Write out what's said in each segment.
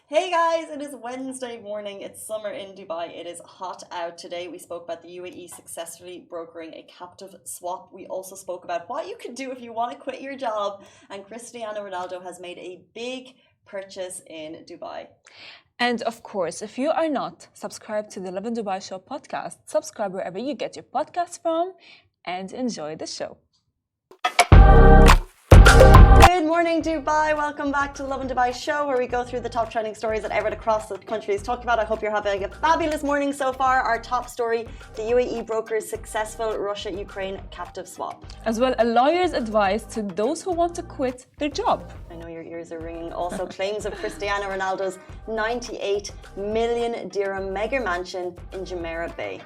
Hey guys, it is Wednesday morning. It's summer in Dubai. It is hot out today. We spoke about the UAE successfully brokering a captive swap. We also spoke about what you could do if you want to quit your job. And Cristiano Ronaldo has made a big purchase in Dubai. And of course, if you are not subscribed to the Lovin Dubai Show podcast, subscribe wherever you get your podcasts from and enjoy the show. Good morning, Dubai. Welcome back to the Lovin Dubai Show, where we go through the top trending stories that everyone across the country is talking about. I hope you're having a fabulous morning so far. Our top story, the UAE brokers successful Russia-Ukraine captive swap. As well, a lawyer's advice to those who want to quit their job. I know your ears are ringing. Also, claims of Cristiano Ronaldo's 98 million dirham mega mansion in Jumeirah Bay.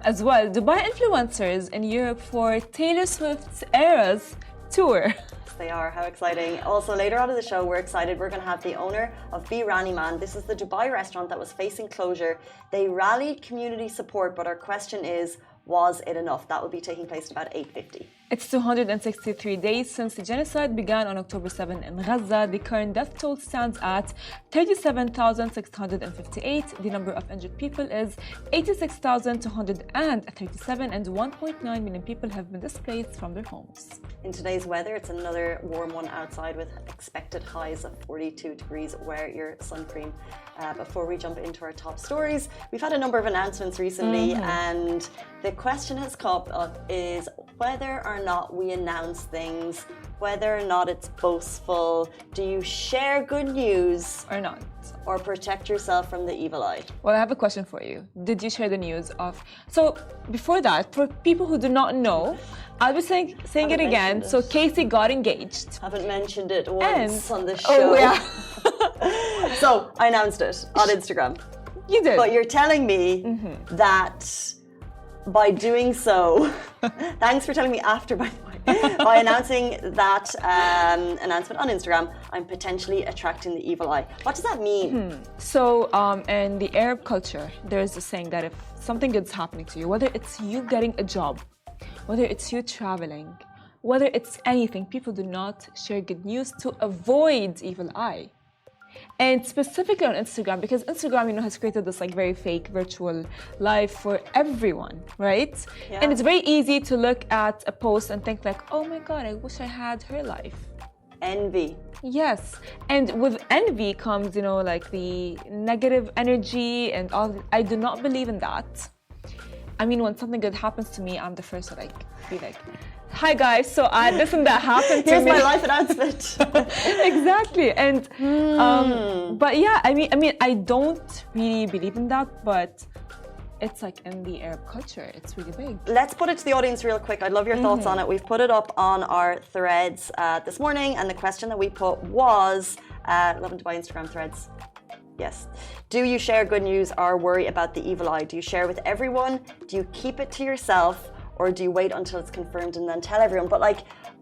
As well, Dubai influencers in Europe for Taylor Swift's Eras tour. They are. How exciting. Also, later on in the show, we're excited. We're going to have the owner of Be Rani Man. This is the Dubai restaurant that was facing closure. They rallied community support, but our question is, was it enough? That will be taking place at about 8:50. It's 263 days since the genocide began on October 7 in Gaza. The current death toll stands at 37,658. The number of injured people is 86,237, and 1.9 million people have been displaced from their homes. In today's weather, it's another warm one outside with expected highs of 42 degrees. Wear your sun cream. Before we jump into our top stories, we've had a number of announcements recently, and the question has come up is whether or not we announce things, whether or not it's boastful. Do you share good news Or not? or protect yourself from the evil eye? Well, I have a question for you. Did you share the news of... So, before that, for people who do not know, I'll be saying it again. So, Casey got engaged. Haven't mentioned it once on the show. Oh, yeah. So, I announced it on Instagram. You did. But you're telling me that by doing so, thanks for telling me after, by the way, by announcing that announcement on Instagram, I'm potentially attracting the evil eye. What does that mean? So, in the Arab culture, there's a saying that if something good's happening to you, whether it's you getting a job, whether it's you traveling, whether it's anything, people do not share good news to avoid evil eye. And specifically on Instagram, because Instagram, has created this very fake virtual life for everyone, right? Yeah. And it's very easy to look at a post and think oh my God, I wish I had her life. Envy. Yes. And with envy comes, the negative energy and all. I do not believe in that. I mean, when something good happens to me, I'm the first to be like, hi guys, so this and that happened to me. Here's my life announcement. Exactly. And but yeah, I mean I don't really believe in that, but it's in the Arab culture, it's really big. Let's put it to the audience real quick. I'd love your thoughts on it. We've put it up on our threads this morning, and the question that we put was Lovin Dubai Instagram threads. Yes. Do you share good news or worry about the evil eye? Do you share with everyone? Do you keep it to yourself? Or do you wait until it's confirmed and then tell everyone? But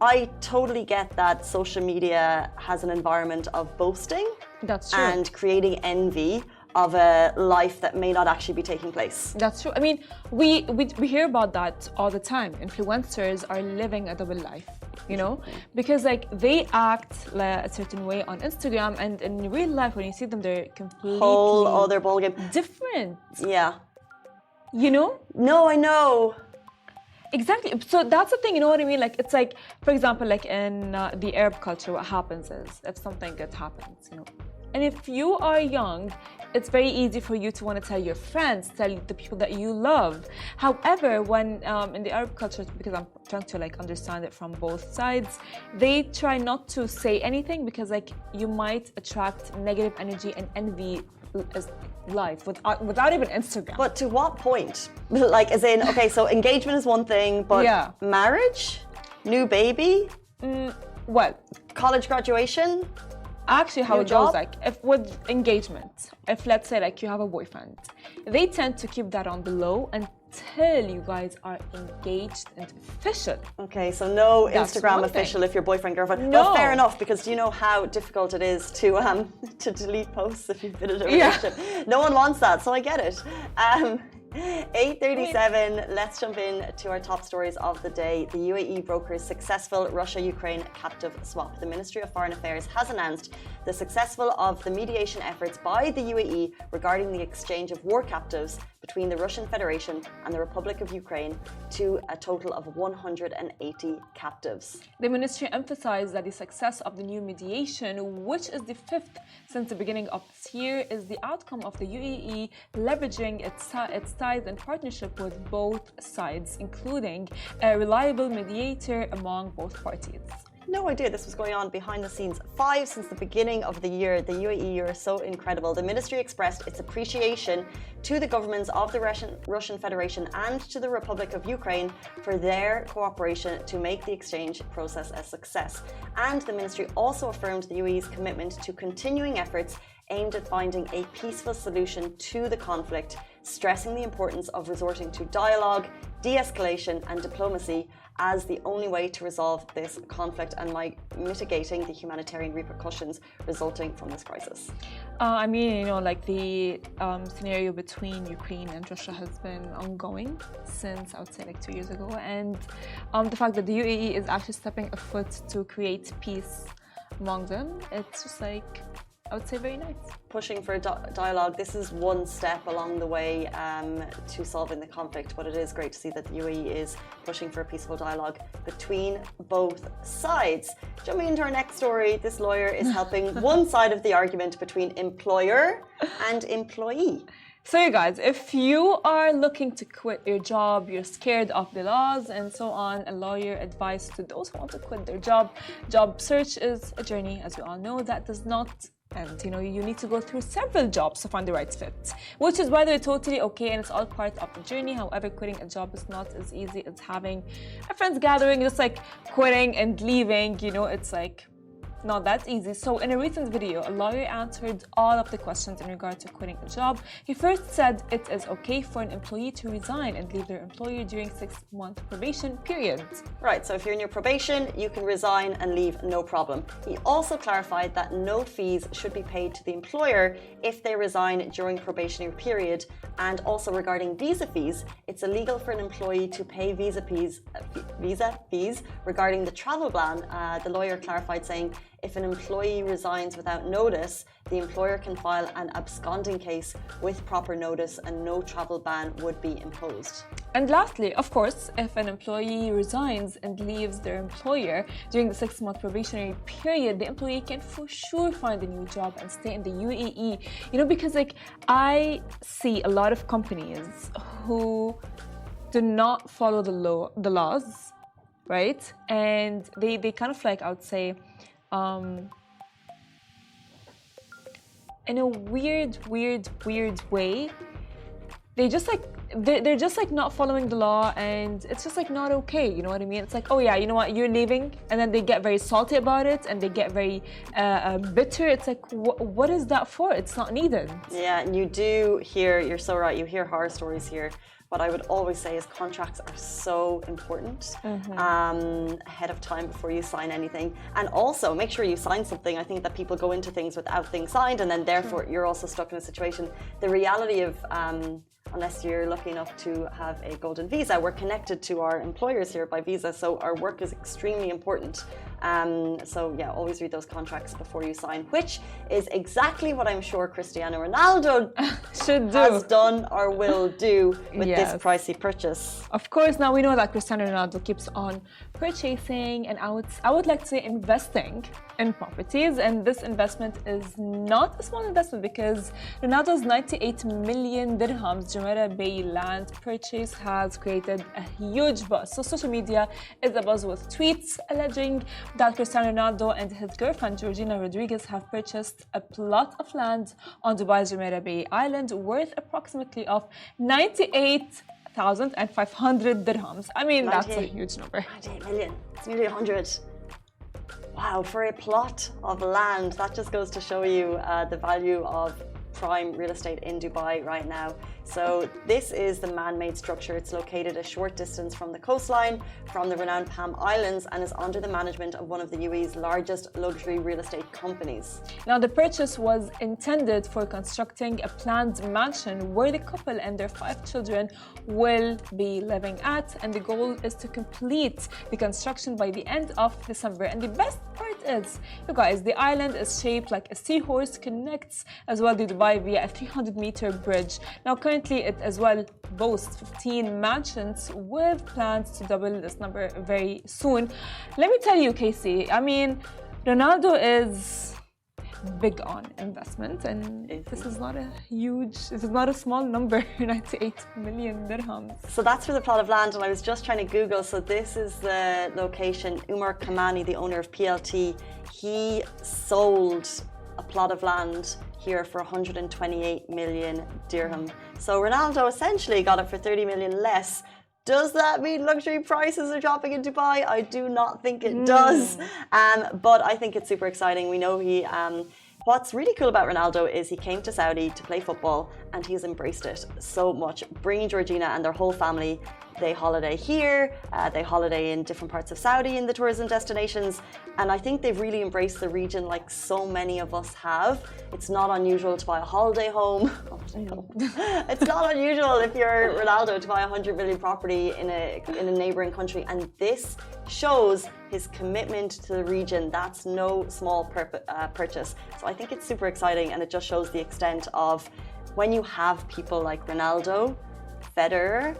I totally get that social media has an environment of boasting. That's true. And creating envy of a life that may not actually be taking place. That's true. I mean, we hear about that all the time. Influencers are living a double life, because they act a certain way on Instagram, and in real life, when you see them, they're completely whole other ballgame. Different. Yeah. No, I know. Exactly. So that's the thing, you know what I mean? It's for example, in the Arab culture, what happens is if something good happens, and if you are young, it's very easy for you to want to tell your friends, tell the people that you love. However, when in the Arab culture, because I'm trying to understand it from both sides, they try not to say anything because you might attract negative energy and envy life without even Instagram. But to what point? As in, okay, so engagement is one thing, but marriage, new baby, college graduation. Actually, how it goes, if with engagement, if let's say you have a boyfriend, they tend to keep that on the low until you guys are engaged and official. Okay, so no Instagram official if you're boyfriend, girlfriend. No. Well, fair enough, because do you know how difficult it is to delete posts if you've been in a relationship? No one wants that, so I get it. 8:37. Let's jump in to our top stories of the day. The UAE brokers successful Russia-Ukraine captive swap. The Ministry of Foreign Affairs has announced the successful of the mediation efforts by the UAE regarding the exchange of war captives between the Russian Federation and the Republic of Ukraine to a total of 180 captives. The ministry emphasized that the success of the new mediation, which is the fifth since the beginning of this year, is the outcome of the UAE leveraging its ties and partnership with both sides, including a reliable mediator among both parties. No idea this was going on behind the scenes. 5 since the beginning of the year. The UAE, you're so incredible. The ministry expressed its appreciation to the governments of the Russian Federation and to the Republic of Ukraine for their cooperation to make the exchange process a success. And the ministry also affirmed the UAE's commitment to continuing efforts aimed at finding a peaceful solution to the conflict, stressing the importance of resorting to dialogue, de-escalation and diplomacy as the only way to resolve this conflict and mitigating the humanitarian repercussions resulting from this crisis. I mean, like the scenario between Ukraine and Russia has been ongoing since, I would say, like 2 years ago. And the fact that the UAE is actually stepping a foot to create peace among them, it's just like, I would say, very nice. Pushing for dialogue. This is one step along the way to solving the conflict, but it is great to see that the UAE is pushing for a peaceful dialogue between both sides. Jumping into our next story, this lawyer is helping one side of the argument between employer and employee. So you guys, if you are looking to quit your job, you're scared of the laws and so on, a lawyer advised to those who want to quit their job. Job search is a journey, as we all know, that does not end. You need to go through several jobs to find the right fit, which is, by the way, totally okay, and it's all part of the journey. However, quitting a job is not as easy as having a friends gathering, just like quitting and leaving. It's like not that easy. So in a recent video, a lawyer answered all of the questions in regard to quitting a job. He first said it is okay for an employee to resign and leave their employer during 6-month probation period. Right, so if you're in your probation, you can resign and leave, no problem. He also clarified that no fees should be paid to the employer if they resign during probationary period. And also regarding visa fees, it's illegal for an employee to pay visa fees regarding the travel ban. The lawyer clarified, saying, if an employee resigns without notice, the employer can file an absconding case with proper notice and no travel ban would be imposed. And lastly, of course, if an employee resigns and leaves their employer during the 6-month probationary period, the employee can for sure find a new job and stay in the UAE. Because I see a lot of companies who do not follow the laws, right? And they kind of like, I would say, in a weird way, they're just like not following the law, and it's just like not okay. You know what I mean? It's like, oh yeah, you know what, you're leaving, and then they get very salty about it and they get very bitter. It's like, what is that for? It's not needed. Yeah, and you do hear, you're so right, you hear horror stories here. What I would always say is contracts are so important ahead of time before you sign anything. And also make sure you sign something. I think that people go into things without things signed, and then therefore you're also stuck in a situation. The reality of, unless you're lucky enough to have a golden visa, we're connected to our employers here by visa, so our work is extremely important. So yeah, always read those contracts before you sign, which is exactly what I'm sure Cristiano Ronaldo has done or will do with this pricey purchase. Of course, now we know that Cristiano Ronaldo keeps on purchasing and I would like to say investing in properties, and this investment is not a small investment because Ronaldo's 98 million dirhams Jumeirah Bay land purchase has created a huge buzz. So social media is abuzz with tweets alleging that Cristiano Ronaldo and his girlfriend Georgina Rodriguez have purchased a plot of land on Dubai's Jumeirah Bay Island worth approximately of 98,500 dirhams. I mean, that's a huge number. 98 million. It's nearly 100. Wow, for a plot of land, that just goes to show you the value of prime real estate in Dubai right now. So this is the man-made structure. It's located a short distance from the coastline, from the renowned Palm Islands, and is under the management of one of the UAE's largest luxury real estate companies. Now, the purchase was intended for constructing a planned mansion where the couple and their 5 children will be living at, and the goal is to complete the construction by the end of December. And the best part is, you guys, the island is shaped like a seahorse, connects as well to Dubai via a 300-meter bridge. Now, currently it as well boasts 15 mansions with plans to double this number very soon. Let me tell you, Casey, I mean, Ronaldo is big on investment, and this is not a small number, 98 million dirhams. So that's for the plot of land, and I was just trying to Google. So this is the location. Umar Kamani, the owner of PLT, he sold a plot of land here for 128 million dirham. So Ronaldo essentially got it for 30 million less. Does that mean luxury prices are dropping in Dubai? I do not think it does. But I think it's super exciting. We know he... What's really cool about Ronaldo is he came to Saudi to play football, and he's embraced it so much. Bringing Georgina and their whole family, they holiday here, they holiday in different parts of Saudi in the tourism destinations, and I think they've really embraced the region like so many of us have. It's not unusual to buy a holiday home. It's not unusual if you're Ronaldo to buy a 100 million property in a neighboring country, and this shows his commitment to the region. That's no small purchase. So I think it's super exciting, and it just shows the extent of when you have people like Ronaldo, Federer,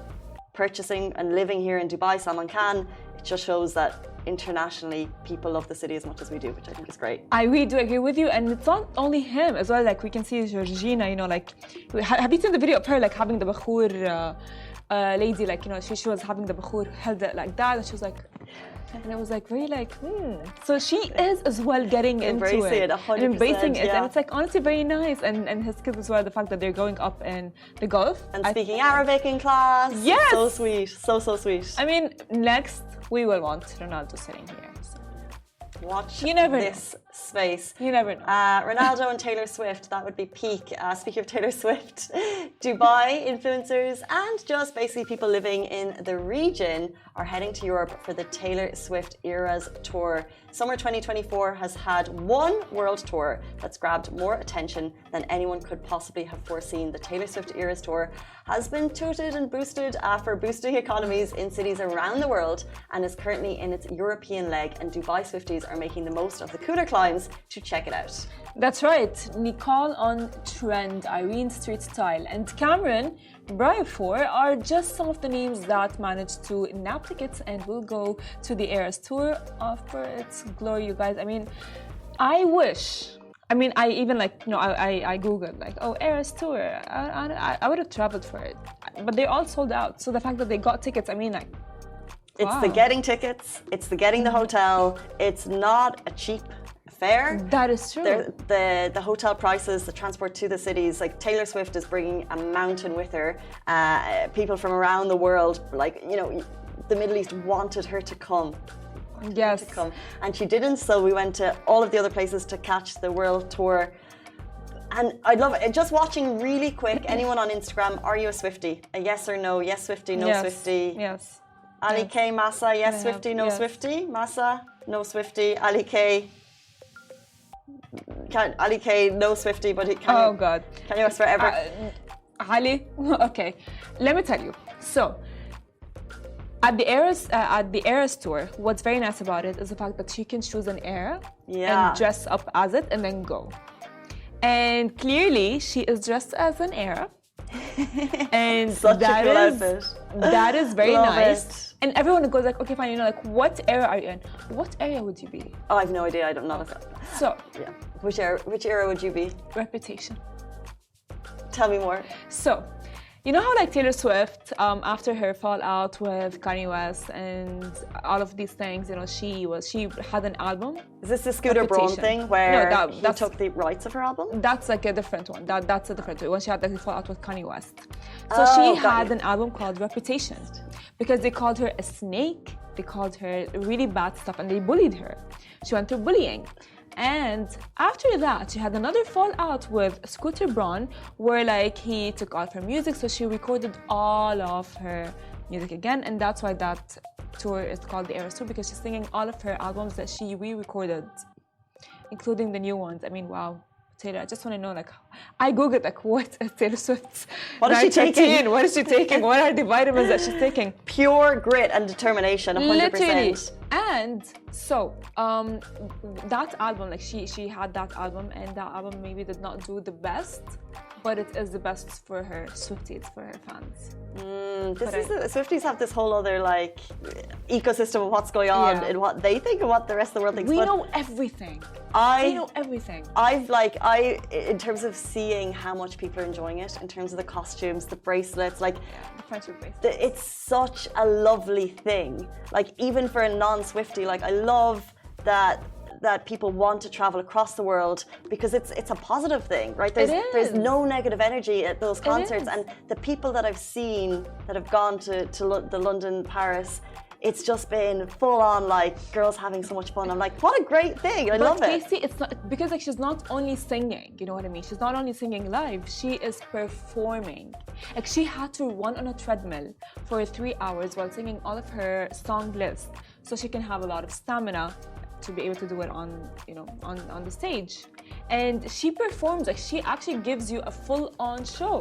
purchasing and living here in Dubai, Salman Khan. It just shows that internationally people love the city as much as we do, which I think is great. I really do agree with you, and it's not only him as well. Like we can see Georgina, you know, like have you seen the video of her like having the bakhur lady, like, you know, she was having the bakhur, held it like that, and she was like, and it was like very like, So she is as well getting embracing into it, 100%, embracing it, yeah. and it's like honestly very nice. And his kids as well, the fact that they're growing up in the Gulf and speaking Arabic in class. Yes, so sweet, so sweet. I mean, next we will want Ronaldo sitting here. So. Watch this space. You never know. Ronaldo and Taylor Swift, that would be peak. Speaking of Taylor Swift, Dubai influencers and just basically people living in the region are heading to Europe for the Taylor Swift Eras Tour. Summer 2024 has had one world tour that's grabbed more attention than anyone could possibly have foreseen. The Taylor Swift Eras Tour has been touted and boosted for boosting economies in cities around the world, and is currently in its European leg, and Dubai Swifties are making the most of the cooler climes to check it out. That's right. Nicole on Trend, Irene Street Style, and Cameron Briofor are just some of the names that managed to nab tickets and will go to the Eras Tour for its glory, you guys. I mean, I wish. I mean, I even like, you know, I Googled like, oh, Eras Tour. I would have traveled for it, but they're all sold out. So the fact that they got tickets, I mean, like, it's the getting tickets, it's the getting the hotel. It's not a cheap fare. That is true. The hotel prices, the transport to the cities, like Taylor Swift is bringing a mountain with her. People from around the world, like, you know, the Middle East wanted her to come. Yes. To come. And she didn't, so we went to all of the other places to catch the world tour. And I love it. Just watching really quick, anyone on Instagram, are you a Swiftie? A yes or no? Yes Swiftie, no Swiftie. Yes. Ali K, Massa, yes Swiftie, no Swiftie. Massa, no Swiftie. Ali K, no Swiftie, but oh God. Can you ask forever? Ali, okay. Let me tell you. So, at the Eras Tour, what's very nice about it is the fact that she can choose an era and dress up as it and then go. And clearly, she is dressed as an era. And such a cool outfit. That is very nice. It. And everyone goes like, okay, fine, you know, like, what era are you in? What area would you be? Oh, I have no idea. I don't know. So, yeah, which era would you be? Reputation. Tell me more. So, you know how like Taylor Swift, after her fallout with Kanye West and all of these things, you know, she had an album. Is this the Scooter Braun thing where he took the rights of her album? That's like a different one. That's a different one. When she had the fallout with Kanye West. So she had an album called Reputation, because they called her a snake, they called her really bad stuff, and they bullied her. She went through bullying. And after that, she had another fallout with Scooter Braun, where like he took all of her music, so she recorded all of her music again, and that's why that tour is called the Eras Tour, because she's singing all of her albums that she re-recorded, including the new ones. I mean, wow. Taylor, I just want to know, like, I googled, like, what is Taylor Swift's What is she taking? What is she taking? What are the vitamins that she's taking? Pure grit and determination, 100%. Literally. And so, that album, like, she had that album, and that album maybe did not do the best, but it is the best for her Swifties, for her fans. Swifties have this whole other like ecosystem of what's going on and what they think and what the rest of the world thinks. We know everything. We know everything. In terms of seeing how much people are enjoying it, in terms of the costumes, the bracelets, like the friendship bracelets. It's such a lovely thing. Like even for a non-Swiftie, like I love that people want to travel across the world because it's a positive thing, right? There's no negative energy at those concerts, and the people that I've seen that have gone to the London, Paris, it's just been full on like girls having so much fun. I'm like, what a great thing! I love it. Casey, it's not because like she's not only singing, you know what I mean? She's not only singing live; she is performing. Like she had to run on a treadmill for 3 hours while singing all of her song list, so she can have a lot of stamina to be able to do it on the stage. And she performs, like she actually gives you a full-on show,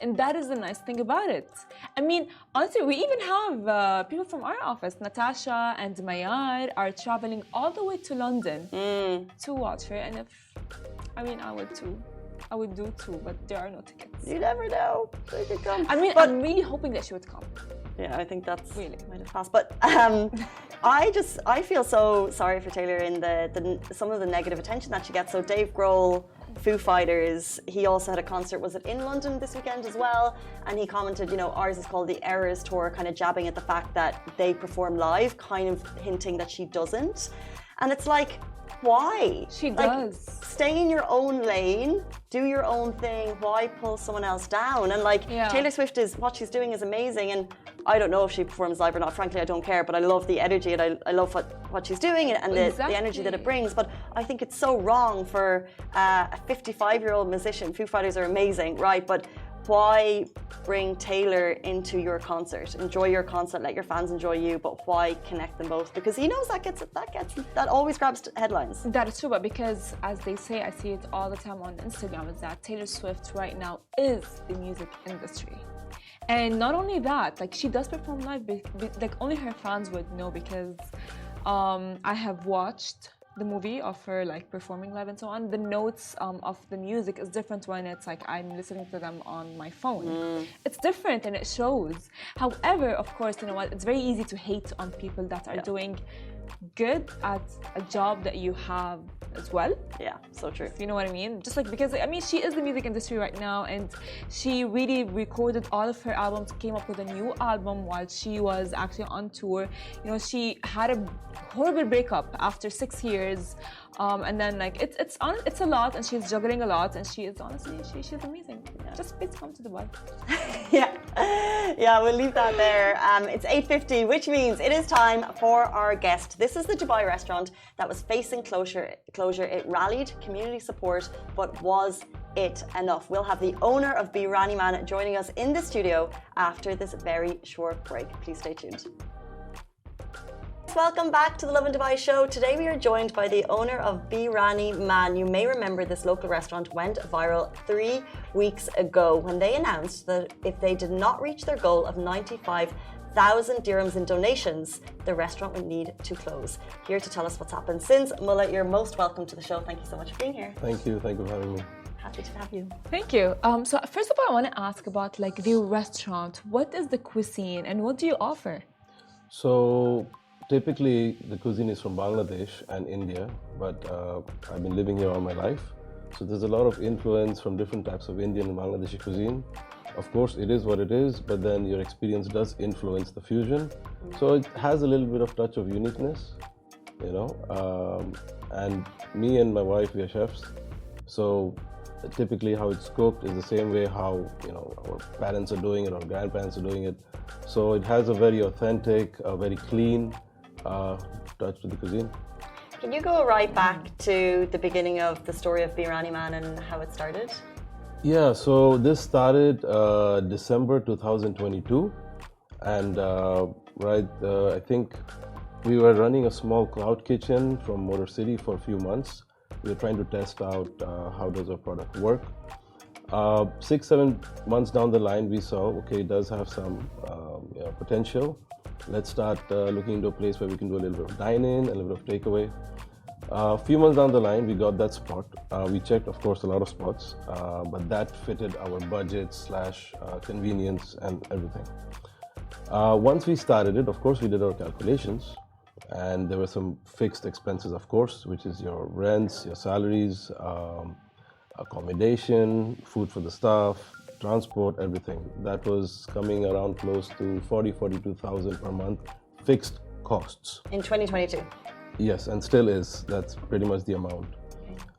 and that is the nice thing about it. I mean, honestly, we even have people from our office, Natasha and Mayar, are traveling all the way to London to watch her. And I would do too, but there are no tickets. You never know, they could come. I mean, I'm really hoping that she would come. Yeah, I think that's really might have passed. But I feel so sorry for Taylor in the some of the negative attention that she gets. So Dave Grohl, Foo Fighters, he also had a concert, was it in London this weekend as well? And he commented, ours is called the Eras Tour, kind of jabbing at the fact that they perform live, kind of hinting that she doesn't. And it's like, why? She does. Stay in your own lane, do your own thing. Why pull someone else down? And Taylor Swift what she's doing is amazing. And I don't know if she performs live or not. Frankly, I don't care. But I love the energy, and I love what she's doing and the energy that it brings. But I think it's so wrong for a 55-year-old musician. Foo Fighters are amazing, right? But why bring Taylor into your concert? Enjoy your concert, let your fans enjoy you, but why connect them both? Because he knows that always grabs headlines. That is true, but because as they say, I see it all the time on Instagram, is that Taylor Swift right now is the music industry. And not only that, like she does perform live, like only her fans would know, because I have watched the movie of her like performing live and so on. The notes of the music is different when it's like I'm listening to them on my phone. It's different and it shows. However, of course, you know what, it's very easy to hate on people that are doing good at a job that you have as well. Yeah, so true. You know what I mean? Just like, because I mean, she is the music industry right now, and she really recorded all of her albums, came up with a new album while she was actually on tour. She had a horrible breakup after 6 years, and then like it's a lot, and she's juggling a lot, and she is honestly she's amazing. Just please come to Dubai. Yeah, we'll leave that there. It's 8:50, which means it is time for our guest. This is the Dubai restaurant that was facing closure. It rallied community support, but was it enough? We'll have the owner of Birani Man joining us in the studio after this very short break. Please stay tuned. Welcome back to the Lovin Dubai show. Today we are joined by the owner of Birani Man. You may remember this local restaurant went viral 3 weeks ago when they announced that if they did not reach their goal of 95,000 dirhams in donations, the restaurant would need to close. Here to tell us what's happened since, Mullah, you're most welcome to the show. Thank you so much for being here. Thank you for having me. Happy to have you. Thank you. So first of all, I want to ask about like the restaurant. What is the cuisine and what do you offer? So typically the cuisine is from Bangladesh and India, but I've been living here all my life. So there's a lot of influence from different types of Indian and Bangladeshi cuisine. Of course, it is what it is, but then your experience does influence the fusion. So it has a little bit of touch of uniqueness, and me and my wife, we are chefs. So typically how it's cooked is the same way how, our parents are doing it, or grandparents are doing it. So it has a very authentic, very clean touch to the cuisine. Can you go right back to the beginning of the story of Birani Man and how it started? Yeah, so this started December 2022, and I think we were running a small cloud kitchen from Motor City for a few months. We were trying to test out how does our product work. 6-7 months down the line, we saw, okay, it does have some potential. Let's start looking into a place where we can do a little bit of dine-in, a little bit of takeaway. A few months down the line, we got that spot. We checked, of course, a lot of spots, but that fitted our budget / convenience and everything. Once we started it, of course, we did our calculations, and there were some fixed expenses, of course, which is your rents, your salaries, accommodation, food for the staff, transport, everything. That was coming around close to 42,000 per month, fixed costs. In 2022? Yes, and still is. That's pretty much the amount.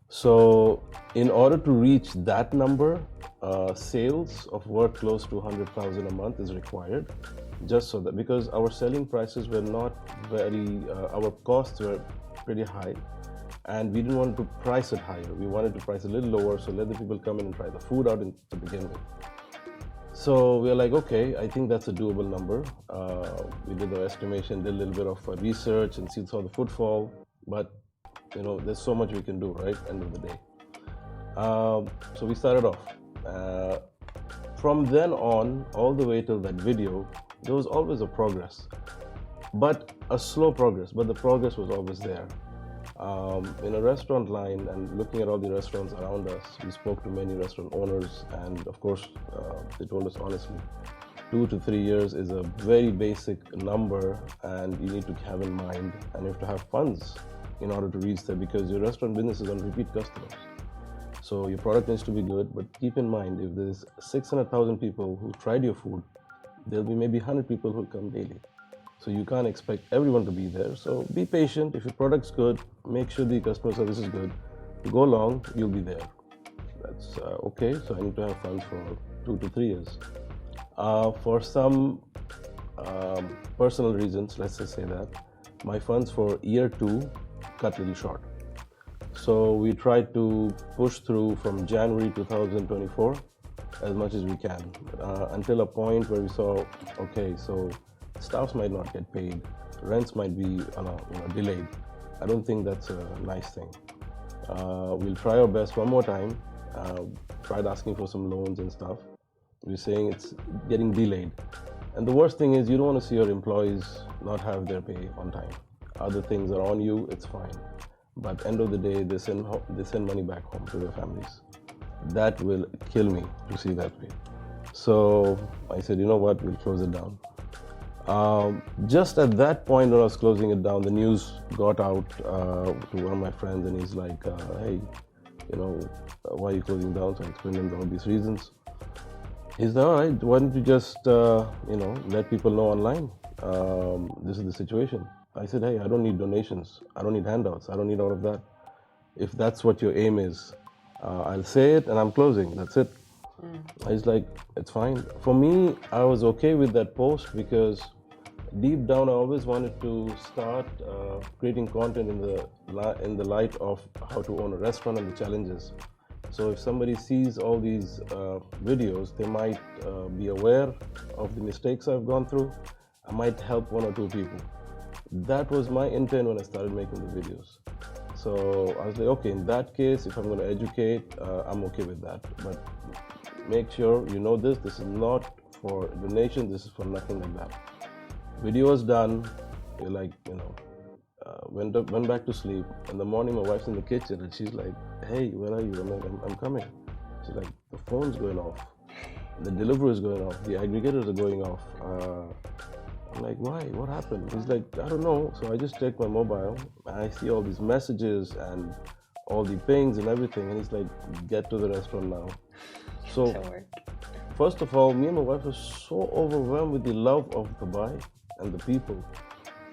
So in order to reach that number, sales of work close to 100,000 a month is required, just so that, because our selling prices were not our costs were pretty high, and we didn't want to price it higher. We wanted to price a little lower, so let the people come in and try the food out to begin with. So we were like, okay, I think that's a doable number. We did our estimation, did a little bit of research and saw the footfall, but there's so much we can do, right? End of the day. So we started off. From then on, all the way till that video, there was always a progress, but a slow progress, but the progress was always there. In a restaurant line and looking at all the restaurants around us, we spoke to many restaurant owners, and of course, they told us honestly, 2 to 3 years is a very basic number, and you need to have in mind, and you have to have funds in order to reach that, because your restaurant business is on repeat customers. So your product needs to be good, but keep in mind, if there's 600,000 people who tried your food, there'll be maybe 100 people who come daily. So you can't expect everyone to be there. So be patient. If your product's good, make sure the customer service is good. Go long, you'll be there. That's okay. So I need to have funds for 2 to 3 years. For some personal reasons, let's just say that, my funds for year 2 cut a little short. So we tried to push through from January 2024 as much as we can, until a point where we saw, okay, so staffs might not get paid, rents might be delayed. I don't think that's a nice thing. We'll try our best one more time. Tried asking for some loans and stuff. We're saying it's getting delayed. And the worst thing is, you don't want to see your employees not have their pay on time. Other things are on you, it's fine. But end of the day, they send money back home to their families. That will kill me to see that way. So I said, you know what, we'll close it down. Just at that point when I was closing it down, the news got out to one of my friends, and he's like, hey, why are you closing down? So I explained him all these reasons. He's like, all right, why don't you just, let people know online, this is the situation. I said, hey, I don't need donations. I don't need handouts. I don't need all of that. If that's what your aim is, I'll say it and I'm closing. That's it. I was like, it's fine. For me, I was okay with that post, because deep down I always wanted to start creating content in the light of how to own a restaurant and the challenges. So if somebody sees all these videos, they might be aware of the mistakes I've gone through. I might help 1 or 2 people. That was my intent when I started making the videos. So I was like, okay, in that case, if I'm going to educate, I'm okay with that. But make sure you know this is not for donation, this is for nothing like that. Video was done, you're like, went back to sleep. In the morning, my wife's in the kitchen and she's like, hey, where are you? I'm like, I'm coming. She's like, the phone's going off, the delivery is going off, the aggregators are going off. I'm like, why? What happened? He's like, I don't know. So I just checked my mobile and I see all these messages and all the pings and everything. And he's like, get to the restaurant now. So first of all, me and my wife were so overwhelmed with the love of Dubai and the people.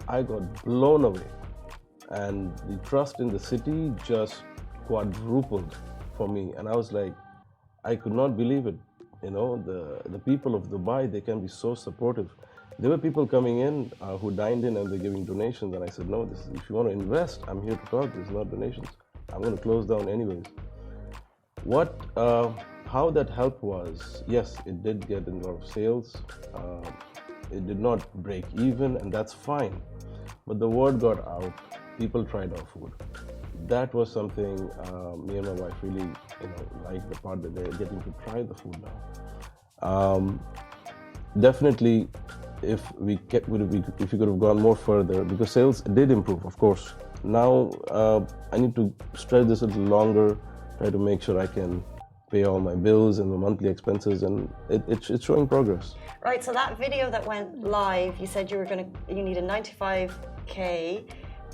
I got blown away. And the trust in the city just quadrupled for me. And I was like, I could not believe it. The people of Dubai, they can be so supportive. There were people coming in who dined in and they're giving donations, and I said, no, if you want to invest, I'm here to talk. This is not donations. I'm going to close down anyways. How that helped was, yes, it did get a lot of sales. It did not break even, and that's fine. But the word got out. People tried our food. That was something me and my wife really, liked, the part that they're getting to try the food now. Definitely, if we could have gone more further, because sales did improve, of course. Now I need to stretch this a little longer, try to make sure I can pay all my bills and my monthly expenses, and it's showing progress. Right, so that video that went live, you said you needed 95K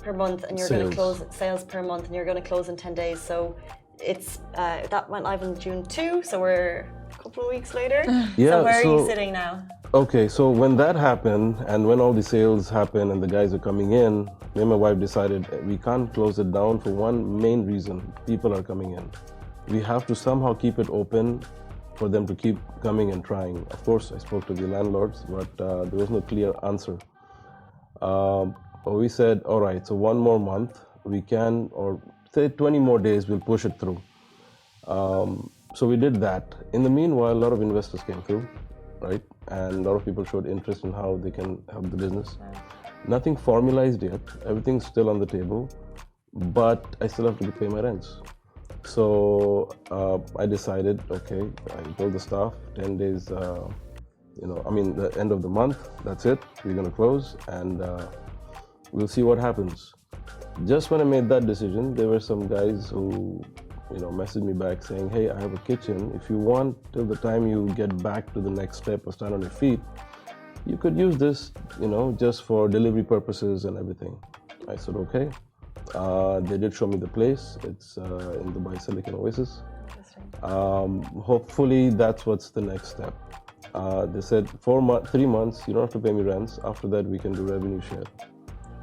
per month, and you're going to close sales per month, and you're going to close in 10 days. So it's that went live in June 2, so we're a couple of weeks later. Yeah, so where are you sitting now? Okay, so when that happened, and when all the sales happened and the guys are coming in, me and my wife decided we can't close it down for one main reason: people are coming in. We have to somehow keep it open for them to keep coming and trying. Of course, I spoke to the landlords, but there was no clear answer. We said, all right, so one more month we can, or say 20 more days, we'll push it through. So we did that. In the meanwhile, a lot of investors came through, right? And a lot of people showed interest in how they can help the business. Nothing formalized yet. Everything's still on the table, but I still have to pay my rents. So I decided, okay, I told the staff 10 days, the end of the month, that's it, we're going to close, and we'll see what happens. Just when I made that decision, there were some guys who, messaged me back saying, hey, I have a kitchen. If you want, till the time you get back to the next step or stand on your feet, you could use this, just for delivery purposes and everything. I said, okay. They did show me the place. It's in Dubai Silicon Oasis. Hopefully that's what's the next step. They said 3 months, you don't have to pay me rents. After that, we can do revenue share.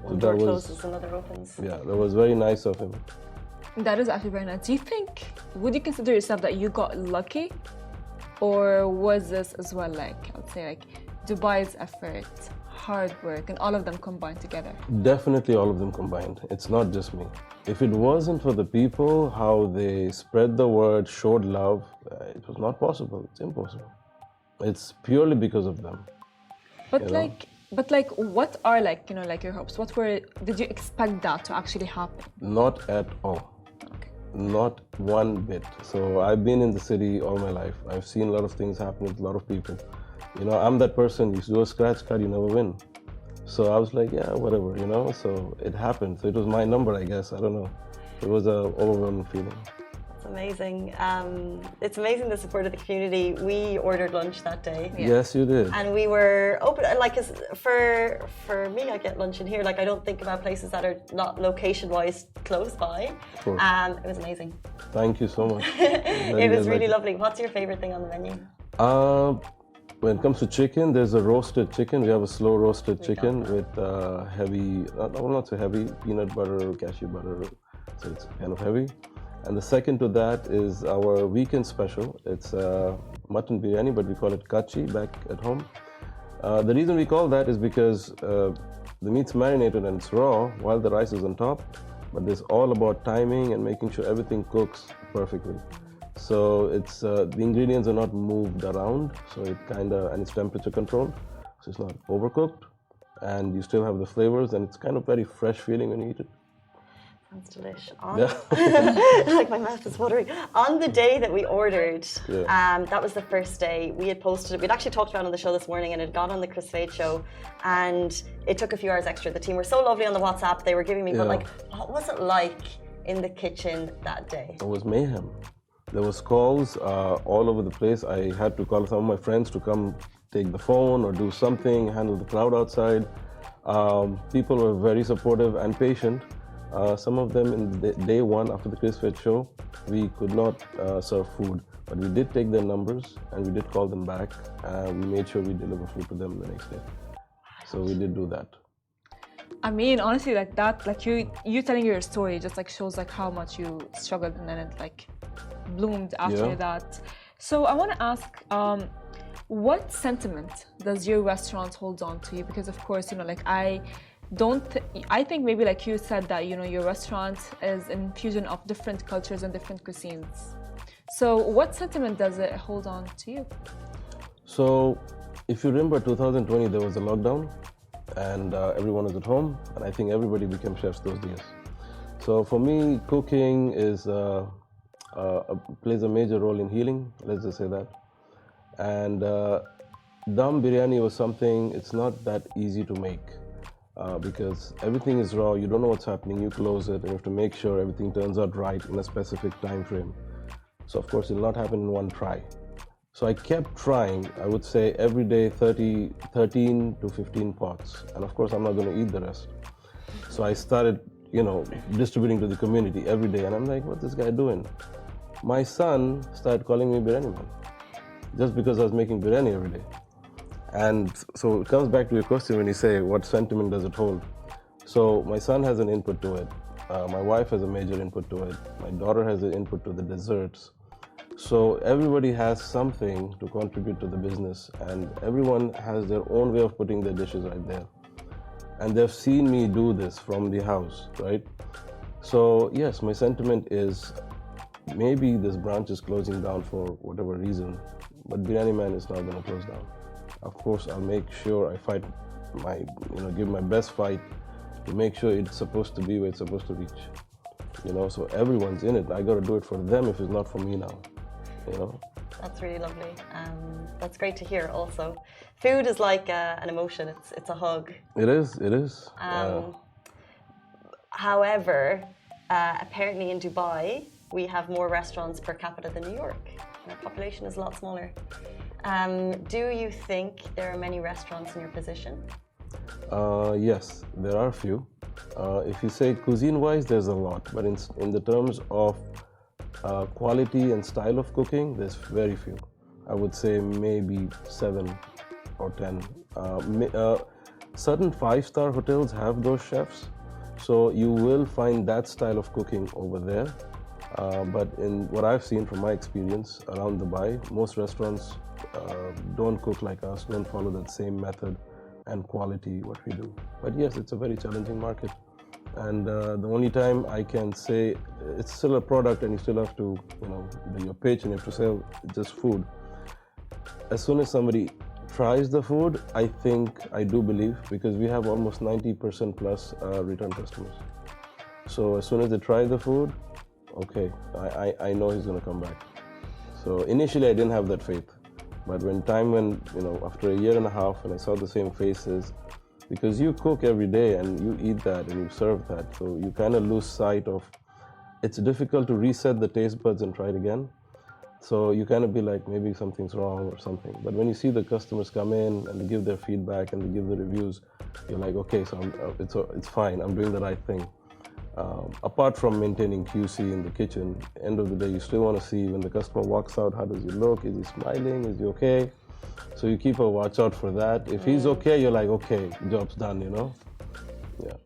One door closes, another opens. Yeah, that was very nice of him. That is actually very nice. Would you consider yourself that you got lucky? Or was this as well I would say Dubai's effort, hard work, and all of them combined together? Definitely all of them combined. It's not just me. If it wasn't for the people, how they spread the word, showed love, it was not possible. It's impossible. It's purely because of them. But what are your hopes? Did you expect that to actually happen? Not at all. Okay. Not one bit. So I've been in the city all my life. I've seen a lot of things happen with a lot of people. I'm that person, you do a scratch card, you never win. So I was like, yeah, whatever, so it happened. So it was my number, I guess, I don't know. It was an overwhelming feeling. It's amazing. It's amazing the support of the community. We ordered lunch that day. Yeah. Yes, you did. And we were open, cause for me, I get lunch in here. I don't think about places that are not location-wise close by. Of course. It was amazing. Thank you so much. It was really lovely. What's your favorite thing on the menu? When it comes to chicken, there's a roasted chicken. We have a slow roasted chicken with heavy, not so heavy, peanut butter, cashew butter, so it's kind of heavy. And the second to that is our weekend special. It's mutton biryani, but we call it kachi back at home. The reason we call that is because the meat's marinated and it's raw while the rice is on top, but it's all about timing and making sure everything cooks perfectly. So it's the ingredients are not moved around, so and it's temperature controlled, so it's not overcooked, and you still have the flavors, and it's kind of very fresh feeling when you eat it. Sounds delicious. My mouth is watering. On the day that we ordered, that was the first day. We had posted it. We'd actually talked about it on the show this morning, and it got on the Chris Fade show, and it took a few hours extra. The team were so lovely on the WhatsApp. They were giving me, but what was it like in the kitchen that day? It was mayhem. There was calls all over the place. I had to call some of my friends to come take the phone or do something, handle the crowd outside. People were very supportive and patient. Some of them in day one after the Chris Fed show, we could not serve food, but we did take their numbers and we did call them back. We made sure we deliver food to them the next day. So we did do that. I mean, honestly, you telling your story just shows how much you struggled, and then it bloomed after that. So I want to ask, What sentiment does your restaurant hold on to you? Because of course, like I think maybe like you said that, your restaurant is an infusion of different cultures and different cuisines. So what sentiment does it hold on to you? So if you remember 2020, there was a lockdown and everyone was at home, and I think everybody became chefs those days. So for me, cooking plays a major role in healing, let's just say that. And dum biryani was something, it's not that easy to make because everything is raw, you don't know what's happening, you close it, and you have to make sure everything turns out right in a specific time frame. So of course, it'll not happen in one try. So I kept trying, I would say every day 13 to 15 pots. And of course, I'm not going to eat the rest. So I started, distributing to the community every day. And I'm like, what's this guy doing? My son started calling me biryani man, just because I was making biryani every day. And so it comes back to your question when you say, what sentiment does it hold? So my son has an input to it. My wife has a major input to it. My daughter has an input to the desserts. So everybody has something to contribute to the business, and everyone has their own way of putting their dishes right there. And they've seen me do this from the house, right? So yes, my sentiment is maybe this branch is closing down for whatever reason, but Biryani Man is not going to close down. Of course, I'll make sure I fight give my best fight to make sure it's supposed to be where it's supposed to reach. So everyone's in it. I got to do it for them if it's not for me now. That's really lovely. That's great to hear also. Food is like an emotion, it's a hug. It is. However, apparently in Dubai, we have more restaurants per capita than New York. And our population is a lot smaller. Do you think there are many restaurants in your position? Yes, there are a few. If you say cuisine-wise, there's a lot. But in the terms of quality and style of cooking, there's very few. I would say maybe 7 or 10. Certain 5-star hotels have those chefs, so you will find that style of cooking over there. But in what I've seen from my experience around Dubai, most restaurants don't cook like us, don't follow that same method and quality what we do. But yes, it's a very challenging market. And the only time I can say it's still a product and you still have to, do your pitch and you have to sell just food. As soon as somebody tries the food, I do believe, because we have almost 90% plus return customers. So as soon as they try the food, okay, I know he's going to come back. So initially I didn't have that faith. But after a year and a half, and I saw the same faces, because you cook every day and you eat that and you serve that, so you kind of lose sight of, it's difficult to reset the taste buds and try it again. So you kind of be like, maybe something's wrong or something. But when you see the customers come in and they give their feedback and they give the reviews, you're like, okay, so it's fine, I'm doing the right thing. Apart from maintaining QC in the kitchen, end of the day, you still want to see when the customer walks out, how does he look? Is he smiling? Is he okay? So you keep a watch out for that. If he's okay, you're like, okay, job's done, Yeah.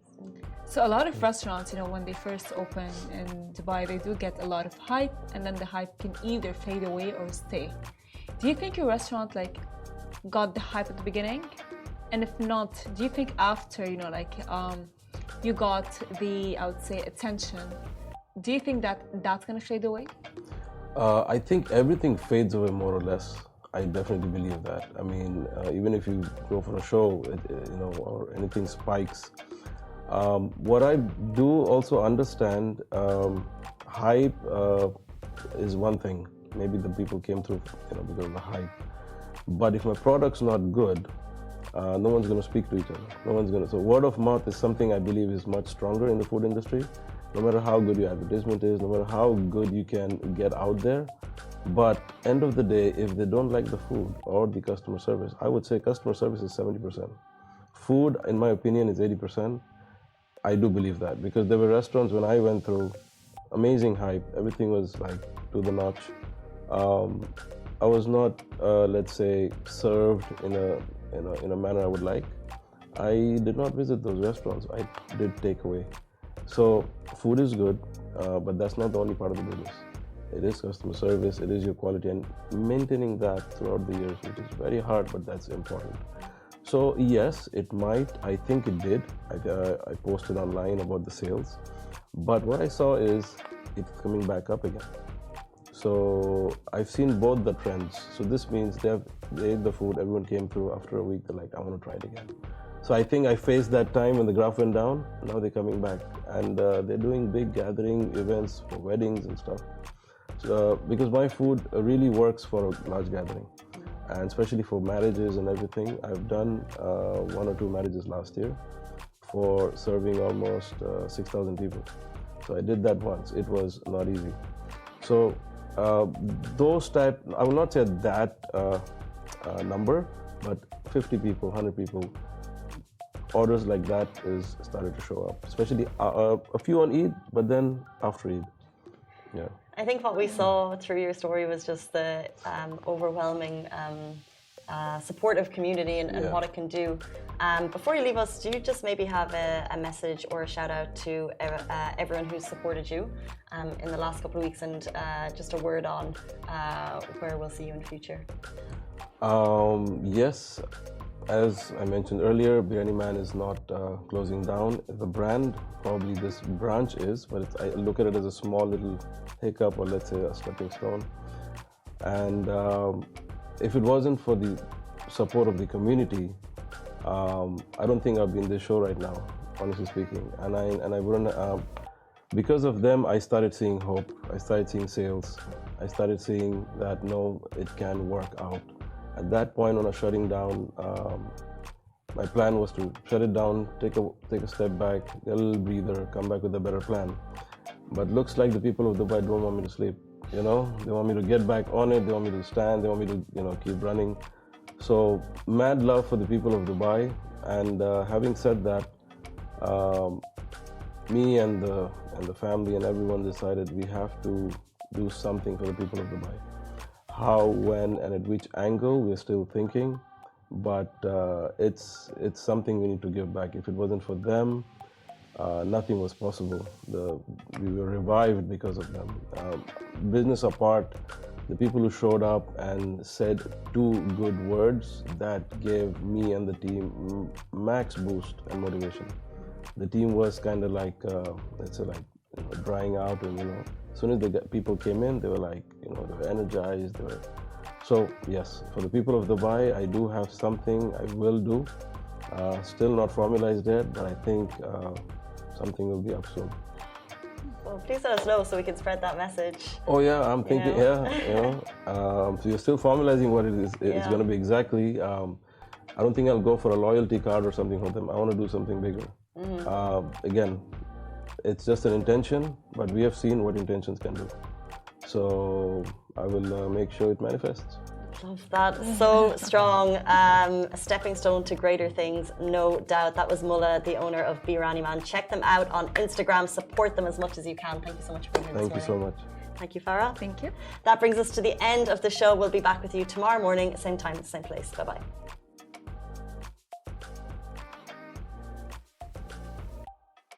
So a lot of restaurants, when they first open in Dubai, they do get a lot of hype, and then the hype can either fade away or stay. Do you think your restaurant got the hype at the beginning? And if not, do you think after, you got the, I would say, attention, do you think that's going to fade away? I think everything fades away more or less. I definitely believe that. I mean, even if you go for a show, or anything spikes. What I do also understand, hype is one thing. Maybe the people came through, because of the hype. But if my product's not good, no one's going to speak to each other. So word of mouth is something I believe is much stronger in the food industry. No matter how good your advertisement is, no matter how good you can get out there. But end of the day, if they don't like the food or the customer service, I would say customer service is 70%. Food, in my opinion, is 80%. I do believe that, because there were restaurants when I went through, amazing hype, everything was to the notch. I was not, let's say, served in a manner I would like. I did not visit those restaurants. I did take away. So food is good, but that's not the only part of the business. it is customer service, it is your quality, and maintaining that throughout the years, which is very hard, but that's important. So yes, it might. I think it did. I posted online about the sales, but what I saw is it's coming back up again. So I've seen both the trends. So this means they ate the food, everyone came through. After a week, they're like, I want to try it again. So I think I faced that time when the graph went down. Now they're coming back, and they're doing big gathering events for weddings and stuff. So, because my food really works for a large gathering, and especially for marriages and everything. I've done 1 or 2 marriages last year for serving almost 6,000 people. So I did that once. It was not easy. So those type, I will not say that number, but 50 people, 100 people, orders like that is started to show up, especially a few on Eid, but then after Eid. Yeah. I think what we saw through your story was just the overwhelming supportive community and what it can do. Before you leave us, do you just maybe have a message or a shout out to everyone who's supported you in the last couple of weeks, and just a word on where we'll see you in the future? Yes, as I mentioned earlier, Biryani Man is not closing down. The brand, probably this branch is, but I look at it as a small little hiccup, or let's say a stepping stone. And if it wasn't for the support of the community, I don't think I'd be in this show right now, honestly speaking. And I wouldn't. Because of them, I started seeing hope. I started seeing sales. I started seeing that no, it can work out. At that point, when I was shutting down, my plan was to shut it down, take a step back, get a little breather, come back with a better plan. But looks like the people of Dubai don't want me to sleep. You know, they want me to get back on it. They want me to stand. They want me to, keep running. So mad love for the people of Dubai. And having said that, me and the family and everyone decided we have to do something for the people of Dubai. How, when, and at which angle, we're still thinking, but it's something we need to give back. If it wasn't for them, nothing was possible. We were revived because of them. Business apart, the people who showed up and said 2 good words, that gave me and the team max boost and motivation. The team was kind of like, let's say, like drying out, and as soon as the people came in, they were like, they were energized. So yes, for the people of Dubai, I do have something I will do. Still not formalized yet, but I think something will be up soon. Well, please let us know so we can spread that message. Oh yeah, I'm thinking. So you're still formalizing what it is. It's going to be exactly. I don't think I'll go for a loyalty card or something for them. I want to do something bigger. Again, it's just an intention, but we have seen what intentions can do. So I will make sure it manifests. Love that. So strong. A stepping stone to greater things, no doubt. That was Mullah, the owner of Biryani Man. Check them out on Instagram. Support them as much as you can. Thank you so much for being here this morning. Thank you so much. Thank you, Farah. Thank you. That brings us to the end of the show. We'll be back with you tomorrow morning, same time, same place. Bye-bye.